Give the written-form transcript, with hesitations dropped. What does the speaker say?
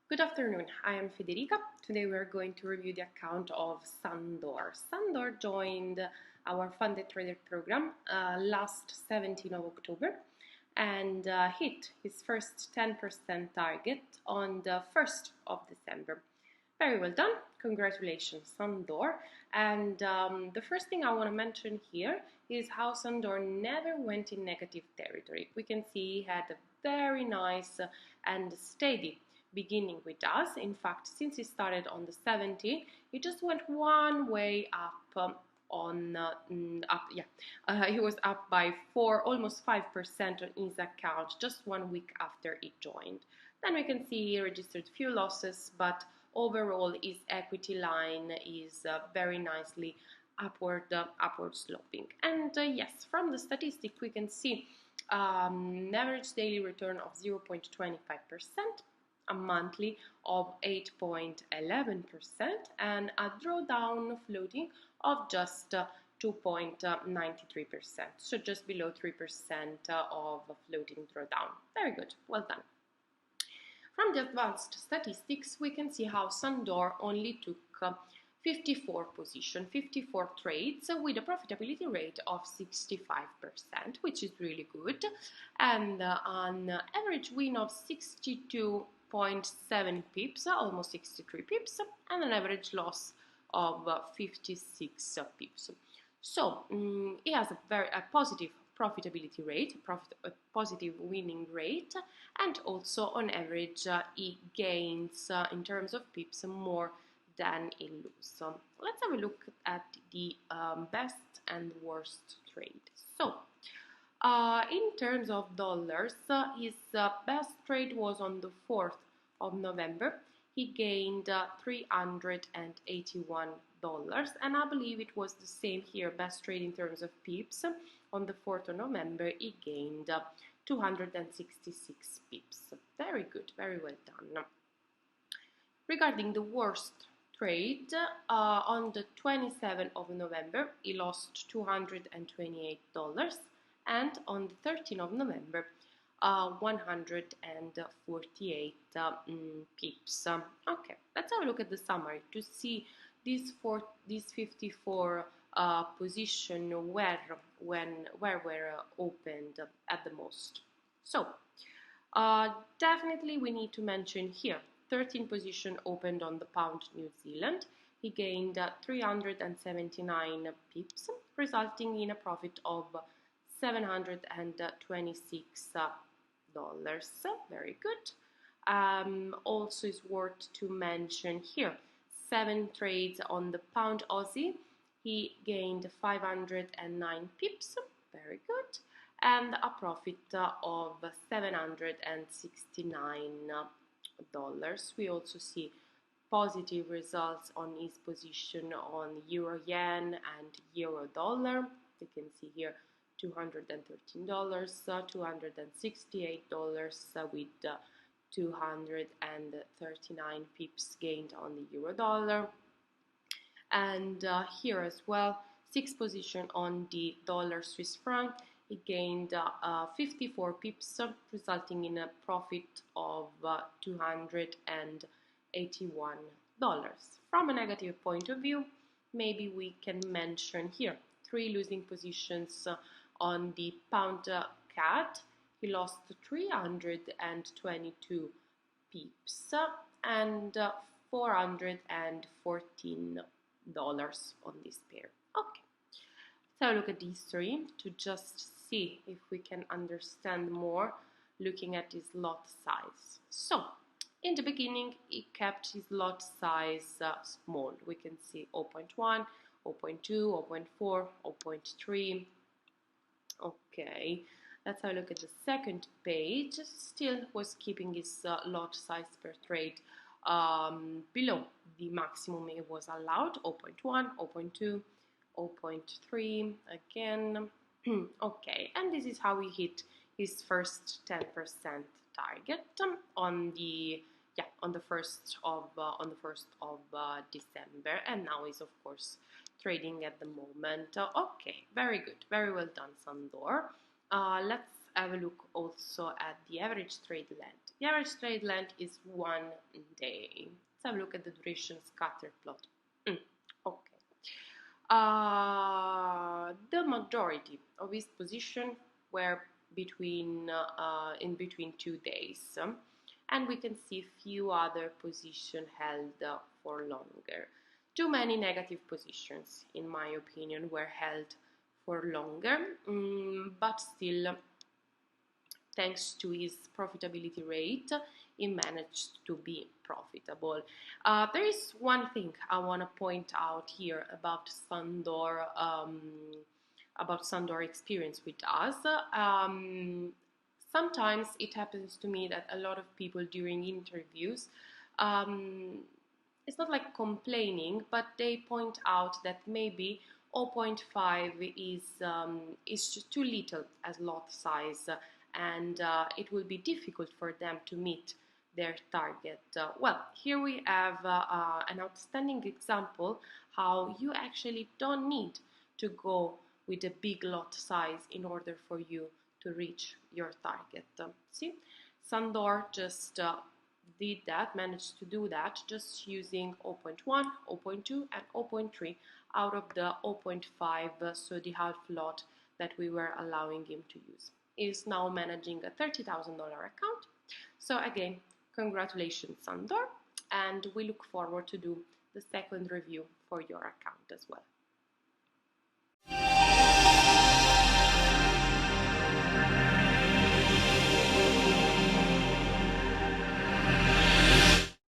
Good afternoon, I am Federica. Today we are going to review the account of Sándor. Sándor joined our funded trader program last 17th of October and hit his first 10% target on the 1st of December. Very well done, congratulations Sándor. And the first thing I want to mention here is how Sándor never went in negative territory. We can see he had a very nice and steady beginning with us. In fact, since he started on the 70, he just went one way up he was up by almost 5% on his account just 1 week after he joined. Then we can see he registered few losses, but overall his equity line is very nicely upward sloping. And yes, from the statistic we can see average daily return of 0.25%, a monthly of 8.11%, and a drawdown floating of just 2.93%, so just below 3% of floating drawdown. Very good, well done. From the advanced statistics, we can see how Sándor only took 54 trades with a profitability rate of 65%, which is really good, and an average win of 62.7 pips, almost 63 pips, and an average loss of 56 pips. So he has a positive profitability rate, a positive winning rate, and also on average he gains in terms of pips more than he loses. So let's have a look at the best and worst trade. So in terms of dollars, his best trade was on the 4th of November. He gained $381, and I believe it was the same here, best trade in terms of pips. On the 4th of November, he gained 266 pips. Very good, very well done. Regarding the worst trade, on the 27th of November, he lost $228, and on the 13th of November, 148 pips. Okay, let's have a look at the summary to see these 54 position where were opened at the most. So definitely we need to mention here 13 position opened on the pound New Zealand. He gained 379 pips, resulting in a profit of $726. Very good. Also is worth to mention here 7 trades on the pound Aussie. He gained 509 pips. Very good. And a profit of $769. We also see positive results on his position on euro yen and euro dollar. You can see here $213, $268 with 239 pips gained on the euro dollar. And here as well, 6 position on the dollar Swiss franc. He gained 54 pips, resulting in a profit of $281. From a negative point of view, maybe we can mention here 3 losing positions on the pound CAD. He lost 322 pips and $414 on this pair. Okay, let's have a look at the history to just see if we can understand more looking at his lot size. So in the beginning he kept his lot size small. We can see 0.1, 0.2, 0.4, 0.3. Okay, let's have a look at the second page. Still was keeping his lot size per trade below the maximum it was allowed, 0.1, 0.2, 0.3 again. Okay, and this is how he hit his first 10% target on the 1st of December, and now is of course trading at the moment. Okay, very good, very well done, Sándor. Let's have a look also at the average trade length. The average trade length is 1 day. Let's have a look at the duration scatter plot. Okay. The majority of his position were between in between 2 days, and we can see few other positions held for longer. Too many negative positions, in my opinion, were held for longer, but still, thanks to his profitability rate, he managed to be profitable. There is one thing I want to point out here about Sándor experience with us. Sometimes it happens to me that a lot of people during interviews, it's not like complaining, but they point out that maybe 0.5 is just too little as lot size, and it will be difficult for them to meet their target. Well, here we have an outstanding example how you actually don't need to go with a big lot size in order for you to reach your target. See, Sándor just did that, managed to do that just using 0.1, 0.2 and 0.3 out of the 0.5, so the half lot that we were allowing him to use. He is now managing a $30,000 account. So again, congratulations, Sándor, and we look forward to do the second review for your account as well.